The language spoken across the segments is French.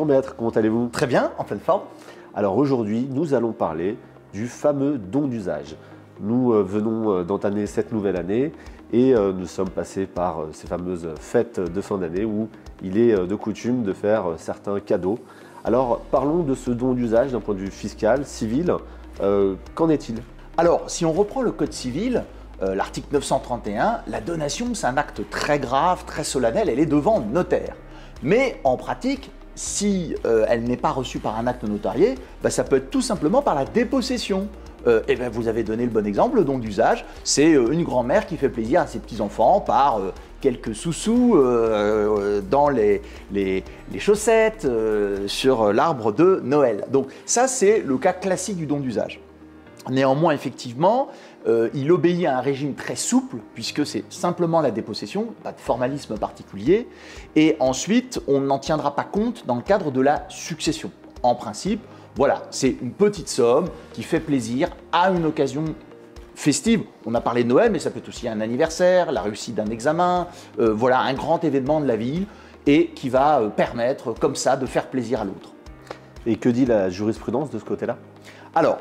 Bonjour maître, comment allez-vous? Très bien, en pleine forme. Alors aujourd'hui, nous allons parler du fameux don d'usage. Nous venons d'entamer cette nouvelle année et nous sommes passés par ces fameuses fêtes de fin d'année où il est de coutume de faire certains cadeaux. Alors parlons de ce don d'usage d'un point de vue fiscal, civil. Qu'en est-il? Alors, si on reprend le Code civil, l'article 931, la donation, c'est un acte très grave, très solennel, elle est devant notaire. Mais en pratique, si elle n'est pas reçue par un acte notarié, ça peut être tout simplement par la dépossession. Vous avez donné le bon exemple, le don d'usage, c'est une grand-mère qui fait plaisir à ses petits-enfants par quelques sous-sous dans les chaussettes, sur l'arbre de Noël. Donc ça, c'est le cas classique du don d'usage. Néanmoins, effectivement, il obéit à un régime très souple, puisque c'est simplement la dépossession, pas de formalisme particulier, et ensuite, on n'en tiendra pas compte dans le cadre de la succession. En principe, voilà, c'est une petite somme qui fait plaisir à une occasion festive. On a parlé de Noël, mais ça peut être aussi un anniversaire, la réussite d'un examen, voilà, un grand événement de la ville, et qui va permettre, comme ça, de faire plaisir à l'autre. Et que dit la jurisprudence de ce côté-là? Alors,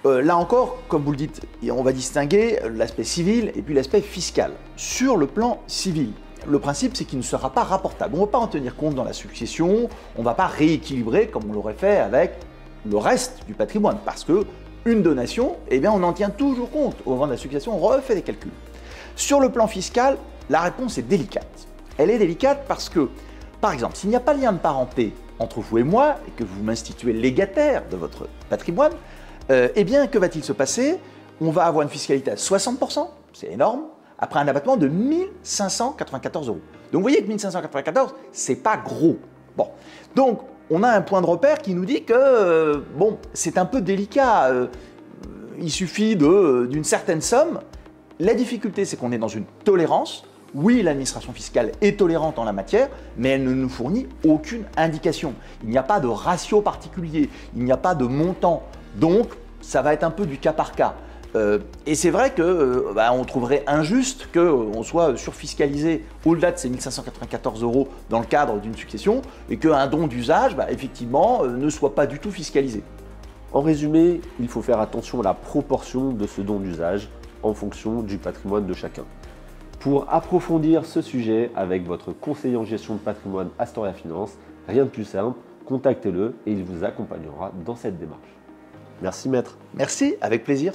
là encore, comme vous le dites, on va distinguer l'aspect civil et puis l'aspect fiscal. Sur le plan civil, le principe, c'est qu'il ne sera pas rapportable. On ne va pas en tenir compte dans la succession, on ne va pas rééquilibrer comme on l'aurait fait avec le reste du patrimoine, parce que une donation, eh bien, on en tient toujours compte. Au moment de la succession, on refait des calculs. Sur le plan fiscal, la réponse est délicate. Elle est délicate parce que, par exemple, s'il n'y a pas de lien de parenté entre vous et moi, et que vous m'instituez légataire de votre patrimoine, eh bien, que va-t-il se passer? On va avoir une fiscalité à 60%, c'est énorme, après un abattement de 1 594 €. Donc vous voyez que 1 594, c'est pas gros. Bon, donc on a un point de repère qui nous dit que, bon, c'est un peu délicat. Il suffit d'une certaine somme. La difficulté, c'est qu'on est dans une tolérance. Oui, l'administration fiscale est tolérante en la matière, mais elle ne nous fournit aucune indication. Il n'y a pas de ratio particulier, il n'y a pas de montant. Donc, ça va être un peu du cas par cas. Et c'est vrai qu'on trouverait injuste qu'on soit surfiscalisé au-delà de ces 1 594 € dans le cadre d'une succession et qu'un don d'usage, effectivement, ne soit pas du tout fiscalisé. En résumé, il faut faire attention à la proportion de ce don d'usage en fonction du patrimoine de chacun. Pour approfondir ce sujet avec votre conseiller en gestion de patrimoine Astoria Finance, rien de plus simple, contactez-le et il vous accompagnera dans cette démarche. Merci maître. Merci, avec plaisir.